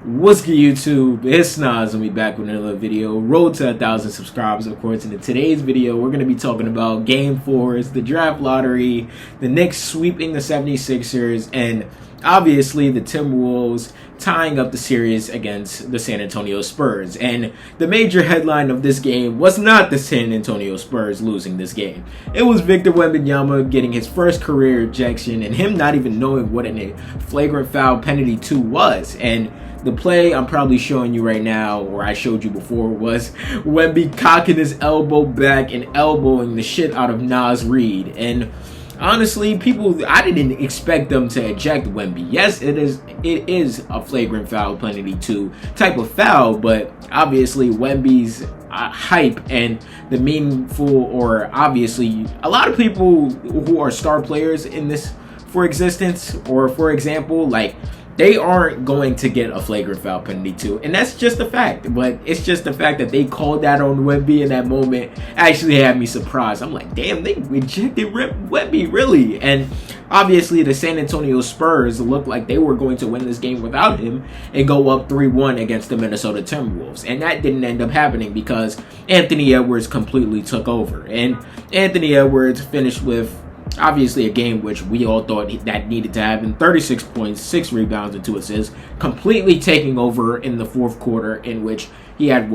What's good, YouTube? It's Nas and we back with another video. Road to 1,000 subscribers, of course. And in today's video, we're going to be talking about Game 4s, the draft lottery, the Knicks sweeping the 76ers, and obviously the Timberwolves tying up the series against the San Antonio Spurs. And the major headline of this game was not the San Antonio Spurs losing this game. It was Victor Wembanyama getting his first career ejection and him not even knowing what a flagrant foul penalty 2 was. And the play I'm probably showing you right now, or I showed you before, was Wemby cocking his elbow back and elbowing the shit out of Nas Reed. And honestly, I didn't expect them to eject Wemby. Yes, it is a flagrant foul penalty 2 type of foul, but obviously Wemby's hype and the meaningful, or obviously a lot of people who are star players in this for existence, or for example, like, they aren't going to get a flagrant foul penalty 2, and that's just a fact. But it's just the fact that they called that on Wemby in that moment actually had me surprised. I'm like, damn, they rejected Wemby, really? And obviously the San Antonio Spurs looked like they were going to win this game without him and go up 3-1 against the Minnesota Timberwolves. And that didn't end up happening because Anthony Edwards completely took over. And Anthony Edwards finished with obviously a game which we all thought that needed to happen. 36 points, 6 rebounds, and 2 assists. Completely taking over in the fourth quarter, in which he had,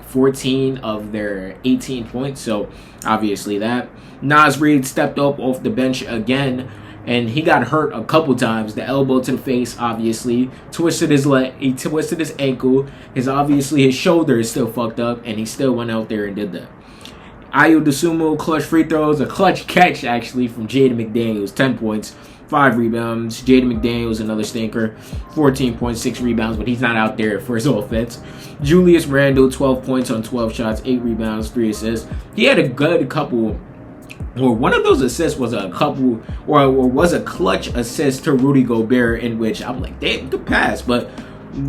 14 of their 18 points. So obviously that. Nas Reed stepped up off the bench again, and he got hurt a couple times. The elbow to the face, obviously. Twisted his leg. He twisted his ankle. His shoulder is still fucked up, and he still went out there and did that. Ayo Dosunmu, clutch free throws, a clutch catch actually from Jaden McDaniels, 10 points, 5 rebounds. Jaden McDaniels, another stinker, 14.6 rebounds, but he's not out there for his offense. Julius Randle, 12 points on 12 shots, 8 rebounds, 3 assists. He had a good couple, or one of those assists was a couple, or was a clutch assist to Rudy Gobert, in which I'm like, damn, good pass, but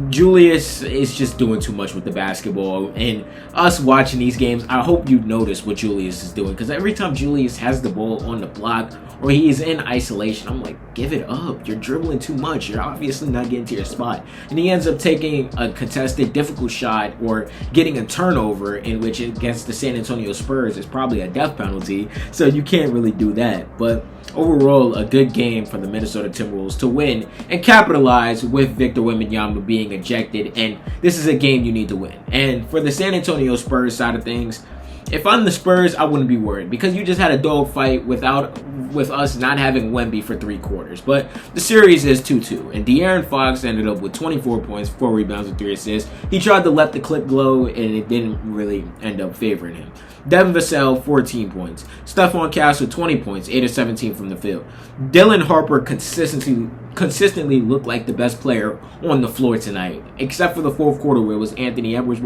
Julius is just doing too much with the basketball, and us watching these games, I hope you notice what Julius is doing, because every time Julius has the ball on the block or he is in isolation, I'm like, give it up. You're dribbling too much. You're obviously not getting to your spot. And he ends up taking a contested, difficult shot or getting a turnover, in which against the San Antonio Spurs is probably a death penalty, so you can't really do that. But overall, a good game for the Minnesota Timberwolves to win and capitalize with Victor Wembanyama being ejected, and this is a game you need to win. And for the San Antonio Spurs side of things, if I'm the Spurs, I wouldn't be worried, because you just had a dogfight with us not having Wemby for 3 quarters. But the series is 2-2, and De'Aaron Fox ended up with 24 points, 4 rebounds, and 3 assists. He tried to let the clip glow, and it didn't really end up favoring him. Devin Vassell, 14 points. Stephon Castle, 20 points, 8 of 17 from the field. Dylan Harper consistently looked like the best player on the floor tonight, except for the fourth quarter where it was Anthony Edwards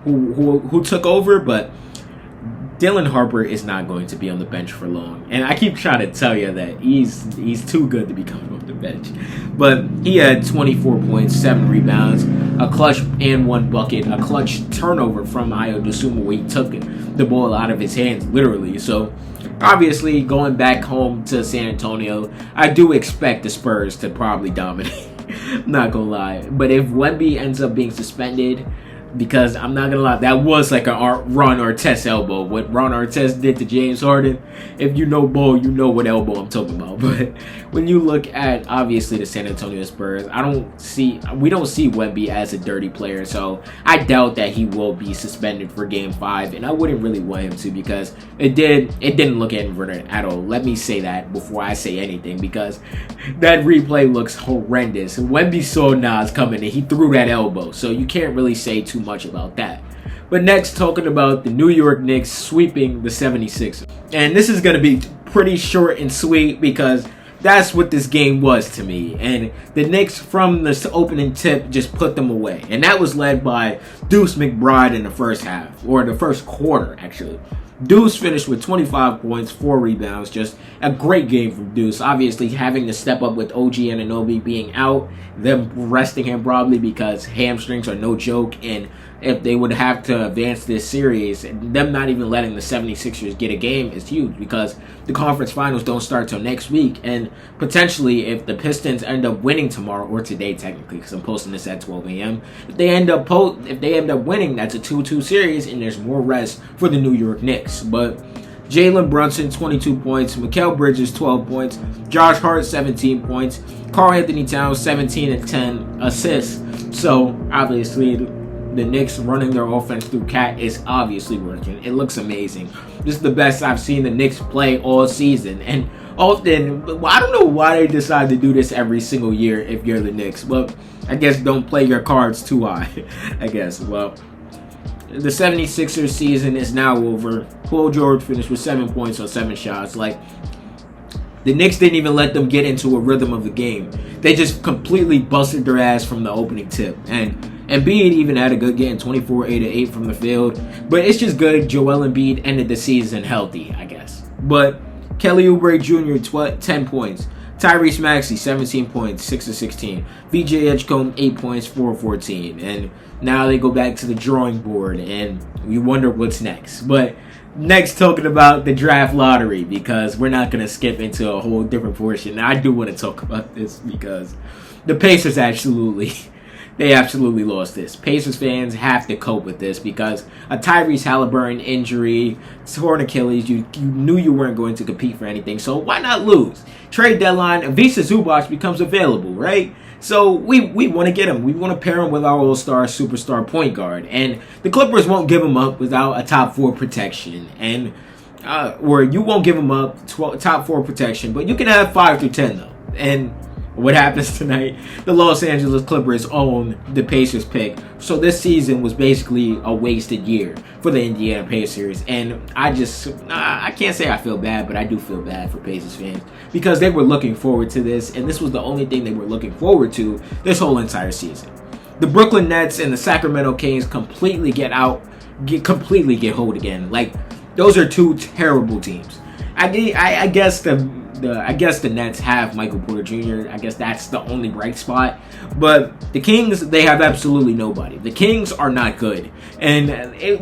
who took over, but Dylan Harper is not going to be on the bench for long. And I keep trying to tell you that he's too good to be coming off the bench. But he had 24 points, 7 rebounds, a clutch and 1 bucket, a clutch turnover from Ayo Dosunmu where he took the ball out of his hands, literally. So obviously, going back home to San Antonio, I do expect the Spurs to probably dominate. I'm not gonna lie. But if Wemby ends up being suspended, because I'm not gonna lie, that was like a Ron Artest elbow. What Ron Artest did to James Harden, if you know ball, you know what elbow I'm talking about. But when you look at obviously the San Antonio Spurs, we don't see Wemby as a dirty player, so I doubt that he will be suspended for Game 5, and I wouldn't really want him to, because it didn't look inverted at all. Let me say that before I say anything, because that replay looks horrendous. Wemby saw Nas coming and he threw that elbow, so you can't really say too much about that. But next, talking about the New York Knicks sweeping the 76ers. And this is going to be pretty short and sweet, because that's what this game was to me. And the Knicks, from the opening tip, just put them away. And that was led by Deuce McBride in the first half, or the first quarter, actually. Deuce finished with 25 points, 4 rebounds. Just a great game from Deuce. Obviously, having to step up with OG Anunoby being out, them resting him probably because hamstrings are no joke. And if they would have to advance this series, them not even letting the 76ers get a game is huge, because the conference finals don't start till next week. And potentially, if the Pistons end up winning tomorrow, or today technically, because I'm posting this at 12 a.m., if they end up winning, that's a 2-2 series, and there's more rest for the New York Knicks. But Jalen Brunson, 22 points. Mikal Bridges, 12 points. Josh Hart, 17 points. Karl Anthony Towns, 17 and 10 assists. So, obviously, the Knicks running their offense through Cat is obviously working. It looks amazing. This is the best I've seen the Knicks play all season. And often, I don't know why they decide to do this every single year if you're the Knicks. But I guess don't play your cards too high, I guess. Well, the 76ers season is now over. Paul George finished with 7 points on 7 shots. Like, the Knicks didn't even let them get into a rhythm of the game. They just completely busted their ass from the opening tip. And Embiid even had a good game, 24, 8-8 from the field. But it's just good Joel Embiid ended the season healthy, I guess. But Kelly Oubre Jr., 10 points. Tyrese Maxey, 17 points, 6-16. VJ Edgecombe, 8 points, 4-14. And now they go back to the drawing board, and we wonder what's next. But next, talking about the draft lottery, because we're not going to skip into a whole different portion. I do want to talk about this because the Pacers absolutely lost this. Pacers fans have to cope with this because a Tyrese Halliburton injury, torn Achilles, you knew you weren't going to compete for anything, so why not lose? Trade deadline, Ivica Zubac becomes available, right? So we want to get him. We want to pair him with our all-star superstar point guard, and the Clippers won't give him up without a top 4 protection, and or you won't give him up top 4 protection, but you can have 5 through 10 though. And what happens tonight? The Los Angeles Clippers own the Pacers pick. So this season was basically a wasted year for the Indiana Pacers. And I can't say I feel bad, but I do feel bad for Pacers fans because they were looking forward to this. And this was the only thing they were looking forward to this whole entire season. The Brooklyn Nets and the Sacramento Kings completely get hold again. Like, those are two terrible teams. I guess the Nets have Michael Porter Jr. I guess that's the only bright spot. But the Kings, they have absolutely nobody. The Kings are not good. And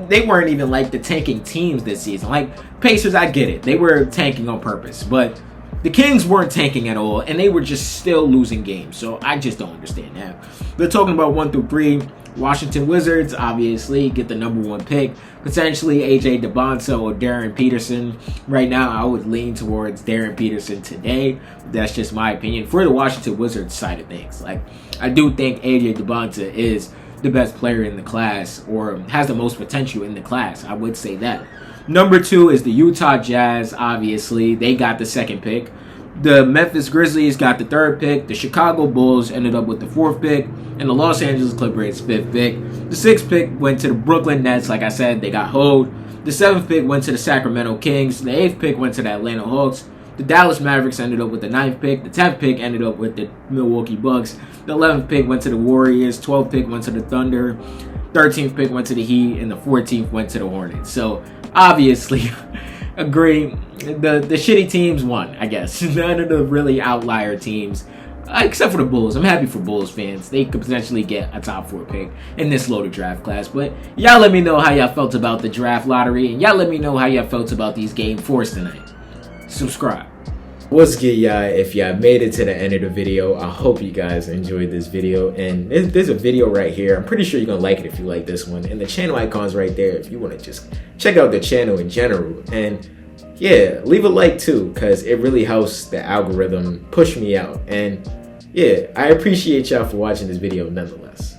they weren't even like the tanking teams this season. Like, Pacers, I get it. They were tanking on purpose. But the Kings weren't tanking at all. And they were just still losing games. So I just don't understand that. They're talking about 1 through 3. Washington Wizards, obviously, get the number 1 pick. Potentially AJ DeBonta or Darren Peterson. Right now, I would lean towards Darren Peterson today. That's just my opinion for the Washington Wizards side of things. Like, I do think AJ DeBonta is the best player in the class, or has the most potential in the class. I would say that. Number 2 is the Utah Jazz, obviously. They got the 2nd pick. The Memphis Grizzlies got the 3rd pick. The Chicago Bulls ended up with the 4th pick. And the Los Angeles Clippers, 5th pick. The 6th pick went to the Brooklyn Nets. Like I said, they got hold. The 7th pick went to the Sacramento Kings. The 8th pick went to the Atlanta Hawks. The Dallas Mavericks ended up with the 9th pick. The 10th pick ended up with the Milwaukee Bucks. The 11th pick went to the Warriors. 12th pick went to the Thunder. 13th pick went to the Heat. And the 14th went to the Hornets. So, obviously, agree. The shitty teams won, I guess. None of the really outlier teams, except for the Bulls. I'm happy for Bulls fans. They could potentially get a top 4 pick in this loaded draft class. But y'all let me know how y'all felt about the draft lottery. And y'all let me know how y'all felt about these Game 4s tonight. Subscribe. What's good, y'all? If y'all made it to the end of the video, I hope you guys enjoyed this video. And there's a video right here. I'm pretty sure you're going to like it if you like this one. And the channel icon's right there if you want to just check out the channel in general. And yeah, leave a like too, because it really helps the algorithm push me out. And yeah, I appreciate y'all for watching this video nonetheless.